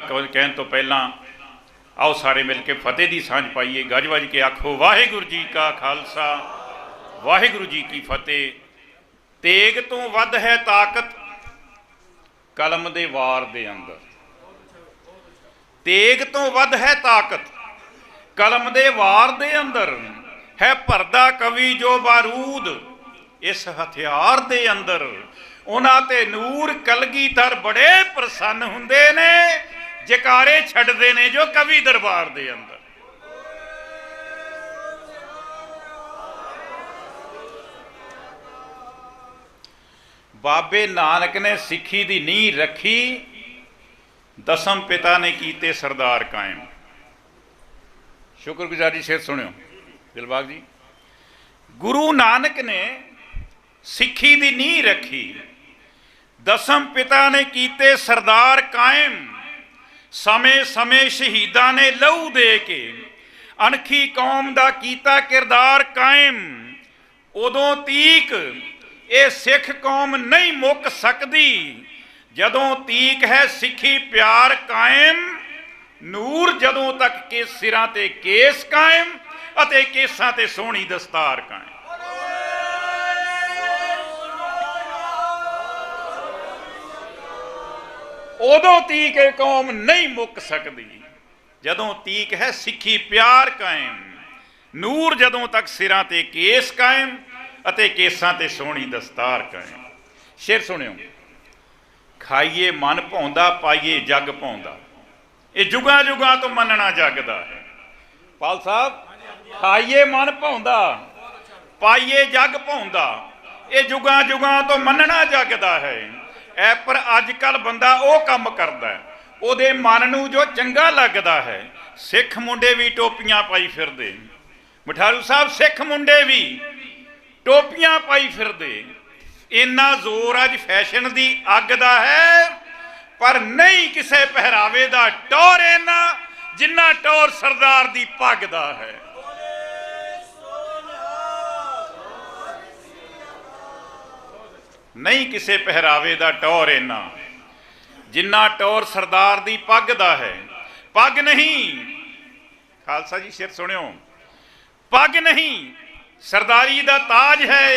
कहन तो पहला आओ सारे मिल के फतेह की सांझ पाइए। गज वज के आखो वाहिगुरू जी का खालसा वाहिगुरू जी की फतेह। तेग तो वध है ताकत कलम दे वार दे अंदर। तेग तो वध है ताकत कलम दे वार दे अंदर। है भरदा कवि जो बारूद इस हथियार दे अंदर। उन्हां ते नूर कलगीधर बड़े प्रसन्न हुंदे ने जकारे छड्डदे ने जो कवि दरबार दे अंदर। बाबे नानक ने सिक्खी दी नींह रखी, दसम पिता ने कीते सरदार कायम। शुक्रगुजारी शेर सुनियो दिलबाग जी। गुरु नानक ने सिक्खी दी नींह रखी, दसम पिता ने कीते सरदार कायम। समय समय शहीदां ने लहू दे के अणखी कौम दा कीता किरदार कायम। उदों तीक ये सिख कौम नहीं मुक सकती जदों तीक है सिखी प्यार कायम। नूर जदों तक के सिरां ते केस कायम अते केसां ते सोहनी दस्तार कायम। उदों तीक ये कौम नहीं मुक सकती जदों तीक है सिखी प्यार कायम। नूर जदों तक सिरां ते केस कायम अते केसां ते सोहनी दस्तार कायम। शेर सुनियो। खाइए मन भौंदा पाइए जग भौंदा। ये जुगां जुगां तो मनना जगदा है। पाल साहब खाइए मन भौंदा पाइए जग भौंदा। ये जुगां जुगां तो मनना जगदा है। ऐ पर अजकल बंदा वो काम करदा है ਉਹਦੇ मन नूं जो चंगा लगदा है। सिख मुंडे भी टोपियां पाई फिरदे। मठारू साहब सिख मुंडे भी टोपियां पाई फिरदे। इन्ना जोर अज फैशन दी अग दा है पर नहीं किसे पहरावे दा टौर इन्ना जिन्ना टौर सरदार दी पग दा है। नहीं किसे पहरावे दा टौर इन्ना जिन्ना टौर सरदार दी पग दा है। पग नहीं खालसा जी शेर सुनियो। पग नहीं सरदारी दा ताज है।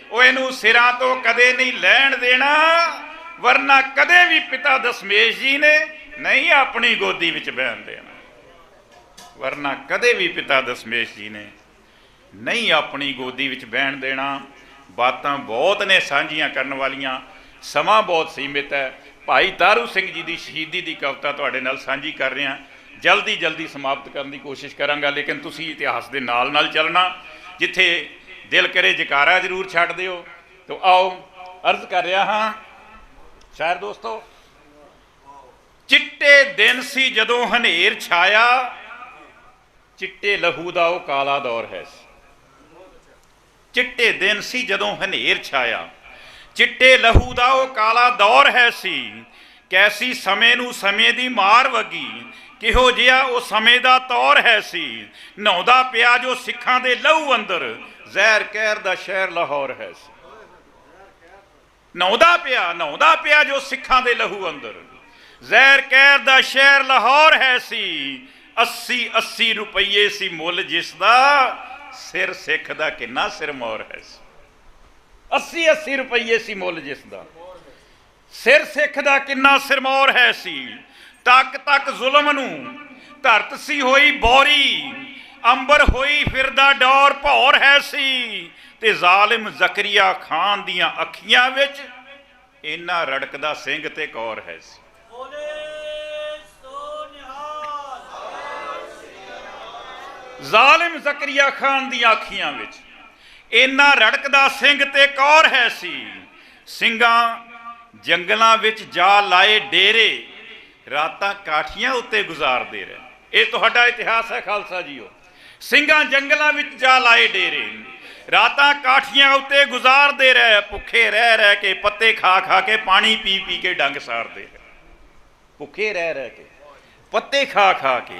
वो इनू सिरां तो कदे नहीं लैण देना वरना कदे भी पिता दशमेश जी ने नहीं अपनी गोदी विच बहन देना। वरना कदे भी पिता दशमेश जी ने नहीं अपनी गोदी विच बहन देना। बातां बहुत ने सांझियां करन वालियां, समा बहुत सीमित है। भाई तारू सिंह जी की शहीदी की कविता तुहाडे नाल सांझी कर रहे हैं। जल्दी जल्दी समाप्त करने की कोशिश करांगा लेकिन तुसी इतिहास के नाल नाल चलना। जिथे दिल करे जकारा जरूर छड्ड दिओ। तो आओ अर्ज कर रहा हाँ शायर दोस्तों। चिट्टे दिन सी जदों हनेर छाया चिट्टे लहू दा ओ काला दौर है। चिट्टे दिन सी जदों हनेर छाया चिट्टे लहू दा ओ काला दौर है सी। कैसी समय नू समय दी मार वगी किहो जिहा ओ समय दा तौर है सी। नहाउंदा पिया जो सिखां दे लहू अंदर जहर कहर दा शहर लाहौर है सी। नहाउंदा पिया जो सिखां दे लहू अंदर जहर कहर दा शहर लाहौर है सी। 80 रुपये सी मुल जिसदा सिर सिख दा किन्ना सिरमौर है सी। 80 रुपये सी मुल जिसदा सिर सिख दा किन्ना सिरमौर है सी। तक तक जुल्म नू धरत सी होई बौरी अंबर होई फिरदा डौर भौर है सी। ते जालिम जकरिया खान दियां अखियां विच इन्ना रड़कदा सिंह ते कौर है सी। जालिम जकरिया खान दियां अखियां विच इन्ना रड़कदा सिंह ते कौर है सी। ਸਿੰਘਾਂ जंगलों विच जा लाए डेरे रातां काठियां उत्ते गुजारदे रहे। ये तुहाडा इतिहास है खालसा जीओ। ਸਿੰਘਾਂ जंगलों विच जा लाए डेरे रातां काठियां उत्ते गुजारदे रहे। भुखे रह रह के पत्ते खा खा के पानी पी पी के डंग सारदे रहे। भुखे रह रह के पत्ते खा खा के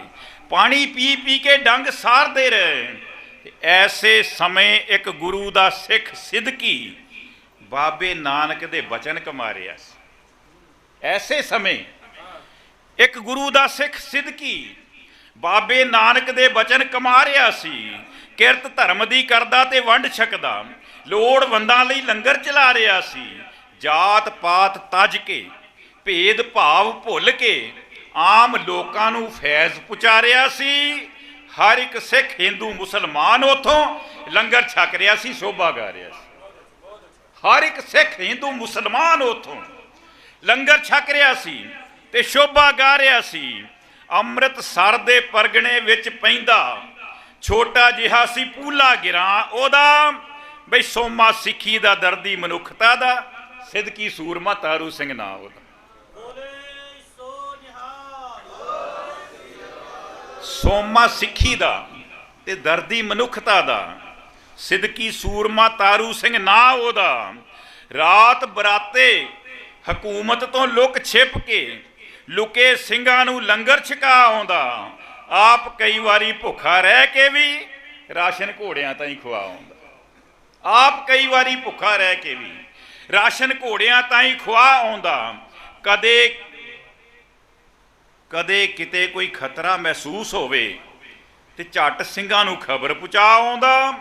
पानी पी पी के डंग सारदे रहे। ऐसे समय एक गुरु दा सिख सिदकी बाबे नानक दे बचन कमारिया। ऐसे समय ਇੱਕ ਗੁਰੂ ਦਾ ਸਿੱਖ ਸਿਦਕੀ ਬਾਬੇ ਨਾਨਕ ਦੇ ਬਚਨ ਕਮਾ ਰਿਹਾ ਸੀ, ਕਿਰਤ ਧਰਮ ਦੀ ਕਰਦਾ ਤੇ ਵੰਡ ਛਕਦਾ, ਲੋੜਵੰਦਾਂ ਲਈ ਲੰਗਰ ਚਲਾ ਰਿਹਾ ਸੀ, ਜਾਤ ਪਾਤ ਤਜ ਕੇ ਭੇਦ ਭਾਵ ਭੁੱਲ ਕੇ ਆਮ ਲੋਕਾਂ ਨੂੰ ਫੈਜ਼ ਪਹੁੰਚਾ ਰਿਹਾ ਸੀ। ਹਰ ਇੱਕ ਸਿੱਖ ਹਿੰਦੂ ਮੁਸਲਮਾਨ ਉੱਥੋਂ ਲੰਗਰ ਛਕ ਰਿਹਾ ਸੀ, ਸ਼ੋਭਾ ਗਾ ਰਿਹਾ ਸੀ। ਹਰ ਇੱਕ ਸਿੱਖ ਹਿੰਦੂ ਮੁਸਲਮਾਨ ਉੱਥੋਂ ਲੰਗਰ ਛਕ ਰਿਹਾ ਸੀ ਤੇ ਸ਼ੋਭਾ ਗਾ ਰਿਹਾ ਸੀ। ਅੰਮ੍ਰਿਤਸਰ ਦੇ ਪਰਗਣੇ ਵਿੱਚ ਪੈਂਦਾ ਛੋਟਾ ਜਿਹਾ ਸੀ ਪੂਲਾ ਗਿਰਾਂ ਉਹਦਾ, ਬਈ ਸੋਮਾ ਸਿੱਖੀ ਦਾ ਦਰਦੀ ਮਨੁੱਖਤਾ ਦਾ, ਸਿਦਕੀ ਸੂਰਮਾ ਤਾਰੂ ਸਿੰਘ ਨਾਂ ਉਹਦਾ। ਸੋਮਾ ਸਿੱਖੀ ਦਾ ਤੇ ਦਰਦੀ ਮਨੁੱਖਤਾ ਦਾ, ਸਿਦਕੀ ਸੂਰਮਾ ਤਾਰੂ ਸਿੰਘ ਨਾਂ ਉਹਦਾ। ਰਾਤ ਬਰਾਤੇ ਹਕੂਮਤ ਤੋਂ ਲੁਕ ਛਿਪ ਕੇ ਲੁਕੇ ਸਿੰਘਾਂ ਨੂੰ ਲੰਗਰ ਛਕਾ ਆਉਂਦਾ, ਆਪ ਕਈ ਵਾਰੀ ਭੁੱਖਾ ਰਹਿ ਕੇ ਵੀ ਰਾਸ਼ਨ ਘੋੜਿਆਂ ਤਾਈਂ ਖਵਾ ਆਉਂਦਾ। ਆਪ ਕਈ ਵਾਰੀ ਭੁੱਖਾ ਰਹਿ ਕੇ ਵੀ ਰਾਸ਼ਨ ਘੋੜਿਆਂ ਤਾਈਂ ਖਵਾ ਆਉਂਦਾ। ਕਦੇ ਕਦੇ ਕਿਤੇ ਕੋਈ ਖਤਰਾ ਮਹਿਸੂਸ ਹੋਵੇ ਤੇ ਝੱਟ ਸਿੰਘਾਂ ਨੂੰ ਖਬਰ ਪਹੁੰਚਾ ਆਉਂਦਾ।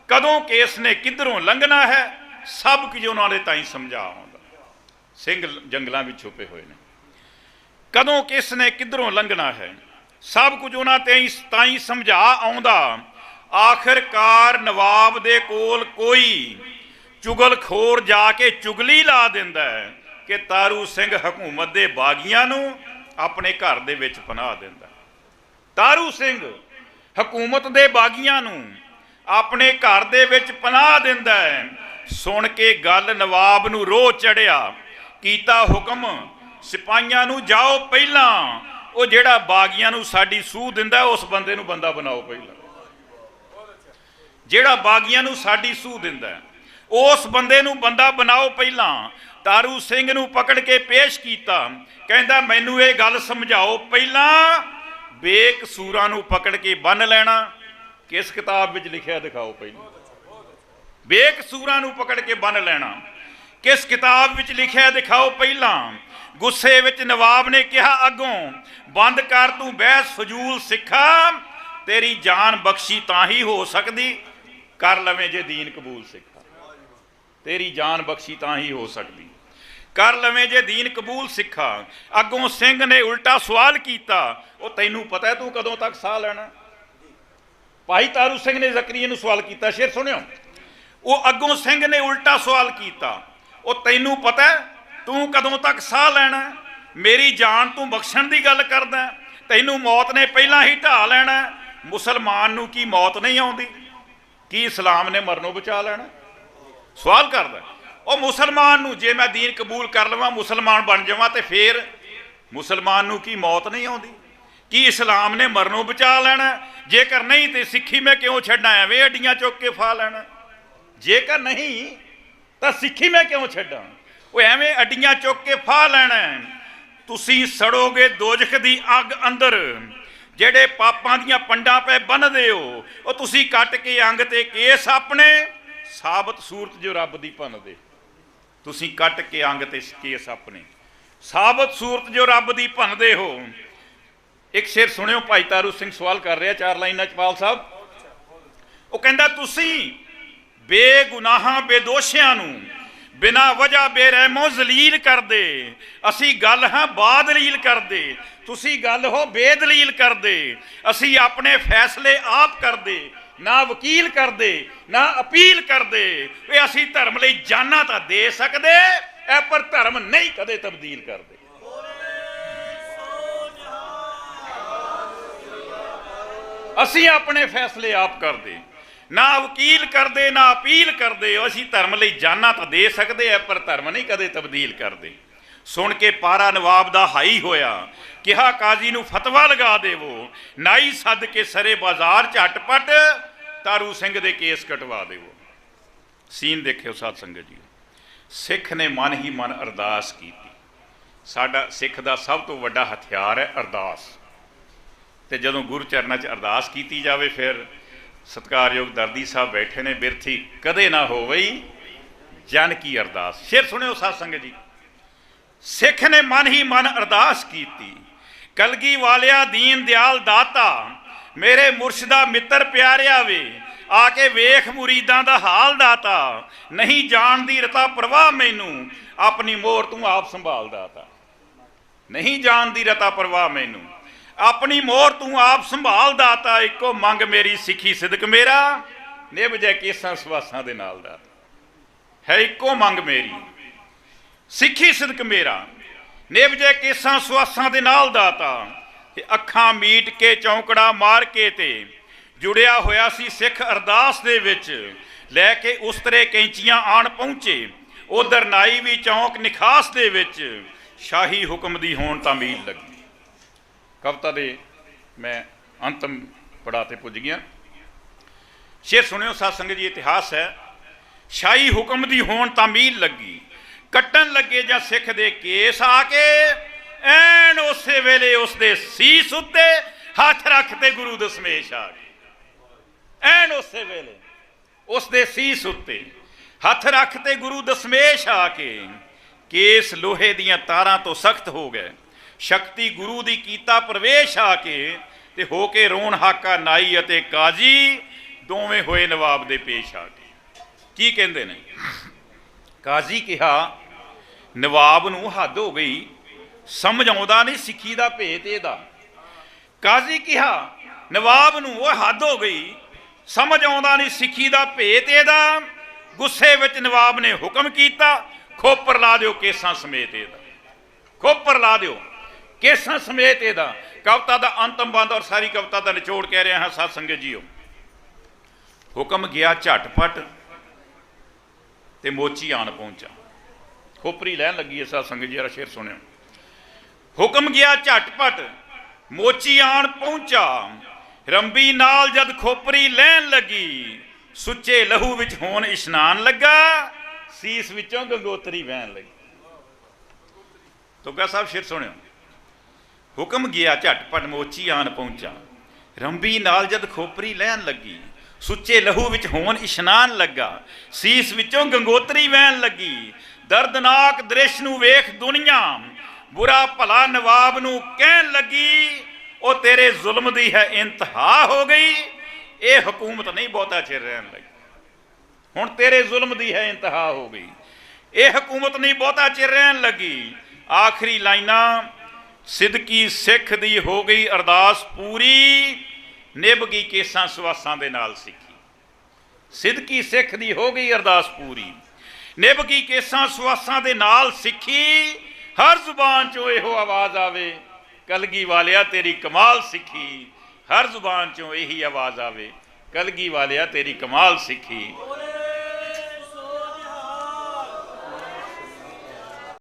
ਕਦੋਂ ਕੇਸ ਨੇ ਕਿੱਧਰੋਂ ਲੰਘਣਾ ਹੈ ਸਭ ਕੁਝ ਉਹਨਾਂ ਦੇ ਤਾਈਂ ਸਮਝਾ ਆਉਂਦਾ। ਸਿੰਘ ਜੰਗਲਾਂ ਵਿੱਚ ਛੁਪੇ ਹੋਏ ਨੇ, ਕਦੋਂ ਕਿਸ ਨੇ ਕਿੱਧਰੋਂ ਲੰਘਣਾ ਹੈ ਸਭ ਕੁਝ ਉਹਨਾਂ ਤਾਈਂ ਸਮਝਾ ਆਉਂਦਾ। ਆਖਿਰਕਾਰ ਨਵਾਬ ਦੇ ਕੋਲ ਕੋਈ ਚੁਗਲਖੋਰ ਜਾ ਕੇ ਚੁਗਲੀ ਲਾ ਦਿੰਦਾ ਹੈ ਕਿ ਤਾਰੂ ਸਿੰਘ ਹਕੂਮਤ ਦੇ ਬਾਗੀਆਂ ਨੂੰ ਆਪਣੇ ਘਰ ਦੇ ਵਿੱਚ ਪਨਾਹ ਦਿੰਦਾ। ਤਾਰੂ ਸਿੰਘ ਹਕੂਮਤ ਦੇ ਬਾਗੀਆਂ ਨੂੰ ਆਪਣੇ ਘਰ ਦੇ ਵਿੱਚ ਪਨਾਹ ਦਿੰਦਾ ਹੈ। ਸੁਣ ਕੇ ਗੱਲ ਨਵਾਬ ਨੂੰ ਰੋਹ ਚੜਿਆ, ਕੀਤਾ ਹੁਕਮ ਸਿਪਾਹੀਆਂ ਨੂੰ, ਜਾਓ ਪਹਿਲਾਂ ਉਹ ਜਿਹੜਾ ਬਾਗੀਆਂ ਨੂੰ ਸਾਡੀ ਸੂਹ ਦਿੰਦਾ ਉਸ ਬੰਦੇ ਨੂੰ ਬੰਦਾ ਬਣਾਓ। ਪਹਿਲਾਂ ਜਿਹੜਾ ਬਾਗੀਆਂ ਨੂੰ ਸਾਡੀ ਸੂਹ ਦਿੰਦਾ ਉਸ ਬੰਦੇ ਨੂੰ ਬੰਦਾ ਬਣਾਓ। ਪਹਿਲਾਂ ਤਾਰੂ ਸਿੰਘ ਨੂੰ ਪਕੜ ਕੇ ਪੇਸ਼ ਕੀਤਾ, ਕਹਿੰਦਾ ਮੈਨੂੰ ਇਹ ਗੱਲ ਸਮਝਾਓ, ਪਹਿਲਾਂ ਬੇਕਸੂਰਾਂ ਨੂੰ ਪਕੜ ਕੇ ਬੰਨ ਲੈਣਾ ਕਿਸ ਕਿਤਾਬ ਵਿੱਚ ਲਿਖਿਆ ਦਿਖਾਓ। ਪਹਿਲਾਂ ਬੇਕਸੂਰਾਂ ਨੂੰ ਪਕੜ ਕੇ ਬੰਨ ਲੈਣਾ ਕਿਸ ਕਿਤਾਬ ਵਿੱਚ ਲਿਖਿਆ ਦਿਖਾਓ। ਪਹਿਲਾਂ ਗੁੱਸੇ ਵਿੱਚ ਨਵਾਬ ਨੇ ਕਿਹਾ, ਅੱਗੋਂ ਬੰਦ ਕਰ ਤੂੰ ਬਹਿਸ ਫਜ਼ੂਲ ਸਿੱਖਾ, ਤੇਰੀ ਜਾਨ ਬਖਸ਼ੀ ਤਾਂ ਹੀ ਹੋ ਸਕਦੀ, ਕਰ ਲਵੇਂ ਜੇ ਦੀਨ ਕਬੂਲ ਸਿੱਖਾ। ਤੇਰੀ ਜਾਨ ਬਖਸ਼ੀ ਤਾਂ ਹੀ ਹੋ ਸਕਦੀ, ਕਰ ਲਵੇਂ ਜੇ ਦੀਨ ਕਬੂਲ ਸਿੱਖਾ। ਅੱਗੋਂ ਸਿੰਘ ਨੇ ਉਲਟਾ ਸਵਾਲ ਕੀਤਾ, ਉਹ ਤੈਨੂੰ ਪਤਾ ਹੈ ਤੂੰ ਕਦੋਂ ਤੱਕ ਸਾਹ ਲੈਣਾ? ਭਾਈ ਤਾਰੂ ਸਿੰਘ ਨੇ ਜ਼ਕਰੀਆ ਨੂੰ ਸਵਾਲ ਕੀਤਾ, ਸ਼ੇਰ ਸੁਣਿਓ। ਉਹ ਅੱਗੋਂ ਸਿੰਘ ਨੇ ਉਲਟਾ ਸਵਾਲ ਕੀਤਾ, ਉਹ ਤੈਨੂੰ ਪਤਾ ਤੂੰ ਕਦੋਂ ਤੱਕ ਸਾਹ ਲੈਣਾ? ਮੇਰੀ ਜਾਨ ਤੂੰ ਬਖਸ਼ਣ ਦੀ ਗੱਲ ਕਰਦਾ, ਤੈਨੂੰ ਮੌਤ ਨੇ ਪਹਿਲਾਂ ਹੀ ਢਾਹ ਲੈਣਾ। ਮੁਸਲਮਾਨ ਨੂੰ ਕੀ ਮੌਤ ਨਹੀਂ ਆਉਂਦੀ? ਕੀ ਇਸਲਾਮ ਨੇ ਮਰਨੋਂ ਬਚਾ ਲੈਣਾ? ਸਵਾਲ ਕਰਦਾ ਉਹ ਮੁਸਲਮਾਨ ਨੂੰ, ਜੇ ਮੈਂ ਦੀਨ ਕਬੂਲ ਕਰ ਲਵਾਂ ਮੁਸਲਮਾਨ ਬਣ ਜਾਵਾਂ ਤੇ ਫੇਰ ਮੁਸਲਮਾਨ ਨੂੰ ਕੀ ਮੌਤ ਨਹੀਂ ਆਉਂਦੀ? ਕੀ ਇਸਲਾਮ ਨੇ ਮਰਨੋਂ ਬਚਾ ਲੈਣਾ? ਜੇਕਰ ਨਹੀਂ ਤੇ ਸਿੱਖੀ ਮੈਂ ਕਿਉਂ ਛੱਡਾਂ? ਐਵੇਂ ਅੱਡੀਆਂ ਚੁੱਕ ਕੇ ਫਾ ਲੈਣਾ। ਜੇਕਰ ਨਹੀਂ ਤਾਂ ਸਿੱਖੀ ਮੈਂ ਕਿਉਂ ਛੱਡਾਂ? ਉਹ ਐਵੇਂ ਅੱਡੀਆਂ ਚੁੱਕ ਕੇ ਫਾ ਲੈਣਾ। ਤੁਸੀਂ ਸੜੋਗੇ ਦੋਜ਼ਖ ਦੀ ਅੱਗ ਅੰਦਰ, ਜਿਹੜੇ ਪਾਪਾਂ ਦੀਆਂ ਪੰਡਾਂ ਪੈ ਬੰਨ੍ਹਦੇ ਹੋ ਉਹ ਤੁਸੀਂ ਕੱਟ ਕੇ ਅੰਗ ਤੇ ਕੇਸ ਆਪਣੇ, ਸਾਬਤ ਸੂਰਤ ਜੋ ਰੱਬ ਦੀ ਭੰਨਦੇ। ਤੁਸੀਂ ਕੱਟ ਕੇ ਅੰਗ ਤੇ ਕੇਸ ਆਪਣੇ, ਸਾਬਤ ਸੂਰਤ ਜੋ ਰੱਬ ਦੀ ਭੰਨਦੇ ਹੋ। ਇੱਕ ਸ਼ੇਰ ਸੁਣਿਓ, ਭਾਈ ਤਾਰੂ ਸਿੰਘ ਸਵਾਲ ਕਰ ਰਿਹਾ 4 ਲਾਈਨਾਂ ਚ ਪਾਲ ਸਾਹਿਬ। ਉਹ ਕਹਿੰਦਾ ਤੁਸੀਂ ਬੇਗੁਨਾਹਾਂ ਬੇਦੋਸ਼ਿਆਂ ਨੂੰ ਬਿਨਾਂ ਵਜ੍ਹਾ ਬੇਰਹਿਮੋਂ ਜ਼ਲੀਲ ਕਰਦੇ, ਅਸੀਂ ਗੱਲ ਹਾਂ ਬਾਦਲੀਲ ਕਰਦੇ, ਤੁਸੀਂ ਗੱਲ ਹੋ ਬੇਦਲੀਲ ਕਰਦੇ। ਅਸੀਂ ਆਪਣੇ ਫੈਸਲੇ ਆਪ ਕਰਦੇ, ਨਾ ਵਕੀਲ ਕਰਦੇ ਨਾ ਅਪੀਲ ਕਰਦੇ। ਇਹ ਅਸੀਂ ਧਰਮ ਲਈ ਜਾਨਾਂ ਤਾਂ ਦੇ ਸਕਦੇ ਐ ਪਰ ਧਰਮ ਨਹੀਂ ਕਦੇ ਤਬਦੀਲ ਕਰਦੇ। ਅਸੀਂ ਆਪਣੇ ਫੈਸਲੇ ਆਪ ਕਰਦੇ, ਨਾ ਵਕੀਲ ਕਰਦੇ ਨਾ ਅਪੀਲ ਕਰਦੇ। ਅਸੀਂ ਧਰਮ ਲਈ ਜਾਨਾਂ ਤਾਂ ਦੇ ਸਕਦੇ ਐ ਪਰ ਧਰਮ ਨਹੀਂ ਕਦੇ ਤਬਦੀਲ ਕਰਦੇ। ਸੁਣ ਕੇ ਪਾਰਾ ਨਵਾਬ ਦਾ ਹਾਈ ਹੋਇਆ, ਕਿਹਾ ਕਾਜ਼ੀ ਨੂੰ ਫਤਵਾ ਲਗਾ ਦੇਵੋ, ਨਾਈ ਸੱਦ ਕੇ ਸਰੇ ਬਾਜ਼ਾਰ ਝਟਪਟ ਤਾਰੂ ਸਿੰਘ ਦੇ ਕੇਸ ਕਟਵਾ ਦੇਵੋ। ਸੀਨ ਦੇਖਿਓ ਸਾਧ ਸੰਗਤ ਜੀ, ਸਿੱਖ ਨੇ ਮਨ ਹੀ ਮਨ ਅਰਦਾਸ ਕੀਤੀ। ਸਾਡਾ ਸਿੱਖ ਦਾ ਸਭ ਤੋਂ ਵੱਡਾ ਹਥਿਆਰ ਹੈ ਅਰਦਾਸ, ਤੇ ਜਦੋਂ ਗੁਰੂ ਚਰਨਾਂ 'ਚ ਅਰਦਾਸ ਕੀਤੀ ਜਾਵੇ ਫਿਰ ਸਤਿਕਾਰਯੋਗ ਦਰਦੀ ਸਾਹਿਬ ਬੈਠੇ ਨੇ, ਬਿਰਥੀ ਕਦੇ ਨਾ ਹੋਵਈ ਜਨ ਕੀ ਅਰਦਾਸ। ਸ਼ੇਰ ਸੁਣਿਓ ਸਾਧ ਸੰਗਤ ਜੀ, ਸਿੱਖ ਨੇ ਮਨ ਹੀ ਮਨ ਅਰਦਾਸ ਕੀਤੀ, कलगी वालिया दीन दयाल दाता मेरे मुर्शदा मित्र प्यारिया वे आके वेख मुरीदां दा हाल दाता नहीं जानदी रता परवाह मैनू अपनी मोहर तू आप संभाल दाता नहीं जानदी रता परवाह मैनू अपनी मोहर तू आप संभाल दाता इको मंग मेरी सिखी सिदक मेरा निभ जै केसां सवासां दे नाल दाता है इको मंग मेरी सिखी सिदक मेरा निभ जै केसां सवासां दे नाल दाता अखां मीट के चौंकड़ा मार के ते जुड़िया होया सी सिख अरदास दे विच लैके उस्तरे कैंचियां आण पहुंचे उधर नाई भी चौंक निखास दे विच शाही हुक्म दी होण तां मील लगी। कविता दे मैं अंतम पड़ाते पुज गया। शेर सुनियो साध संगत जी, इतिहास है। शाही हुक्म दी होण तां मील लगी कट्टन लगे जां सिख दे केस आके ਐਨ ਉਸੇ ਵੇਲੇ ਉਸਦੇ ਸੀਸ ਉੱਤੇ ਹੱਥ ਰੱਖਦੇ ਗੁਰੂ ਦਸਮੇਸ਼ ਆ ਗਏ। ਐਨ ਉਸੇ ਵੇਲੇ ਉਸਦੇ ਸੀਸ ਉੱਤੇ ਹੱਥ ਰੱਖਦੇ ਗੁਰੂ ਦਸਮੇਸ਼ ਆ ਕੇ ਕੇਸ ਲੋਹੇ ਦੀਆਂ ਤਾਰਾਂ ਤੋਂ ਸਖਤ ਹੋ ਗਏ। ਸ਼ਕਤੀ ਗੁਰੂ ਦੀ ਕੀਤਾ ਪ੍ਰਵੇਸ਼ ਆ ਕੇ ਤੇ ਹੋ ਕੇ ਰੋਣ ਹਾਕਾ ਨਾਈ ਅਤੇ ਕਾਜ਼ੀ ਦੋਵੇਂ ਹੋਏ ਨਵਾਬ ਦੇ ਪੇਸ਼ ਆ ਕੇ। ਕੀ ਕਹਿੰਦੇ ਨੇ? ਕਾਜ਼ੀ ਕਿਹਾ ਨਵਾਬ ਨੂੰ ਹੱਦ ਹੋ ਗਈ, समझ आउंदा नहीं सिक्खी दा भेत इहदा। काजी कहा नवाब नूं ओह हद हो गई, समझ आउंदा नहीं सिक्खी दा भेत इहदा। गुस्से विच नवाब ने हुक्म कीता खोपर ला दिओ केसां समेत इहदा, खोपर ला दिओ केसां समेत इहदा। कविता दा अंतम बंद और सारी कविता दा निचोड़ कह रहा हां साध संगत जीओ। हुक्म गया झटपट ते मोची आन पहुंचा। खोपरी लैन लगी है साध संगत जी, जरा शेर सुनियो। हुक्म गया झटपट मोची आन पहुंचा रंबी नाल जद खोपरी लैन लगी सुच्चे लहू विच होन इशनान लगा सीस विचों गंगोतरी बहन लगी। तो क्या साहब शेर सुनियो। हुक्म गया झटपट मोची आन पहुंचा रंबी नाल जद खोपरी लैन लगी सुच्चे लहू विच होन इशनान लगा सीस विचों गंगोतरी बहन लगी। दर्दनाक दृश नूं वेख दुनिया बुरा भला नवाब नूं कहन लगी ओ तेरे जुल्म दी है इंतहा हो गई। ये हुकूमत नहीं बहुता चिर रहन लगी, हुण तेरे जुल्म दी है इंतहा हो गई। ये हुकूमत नहीं बहुता चिर रहन लगी। आखिरी लाइना सिदकी सिख दी हो गई अरदास पूरी निभ गई केसां सवासां दे नाल सिक्खी। सिदकी सिख दी हो गई अरदास पूरी निभ गई केसां सवासां दे नाल सिक्खी। हर जुबान चो इहो आवाज़ आवे कलगी वालिया तेरी कमाल सिक्खी। हर जुबान चो यही आवाज़ आवे कलगी वालिया तेरी कमाल सिक्खी।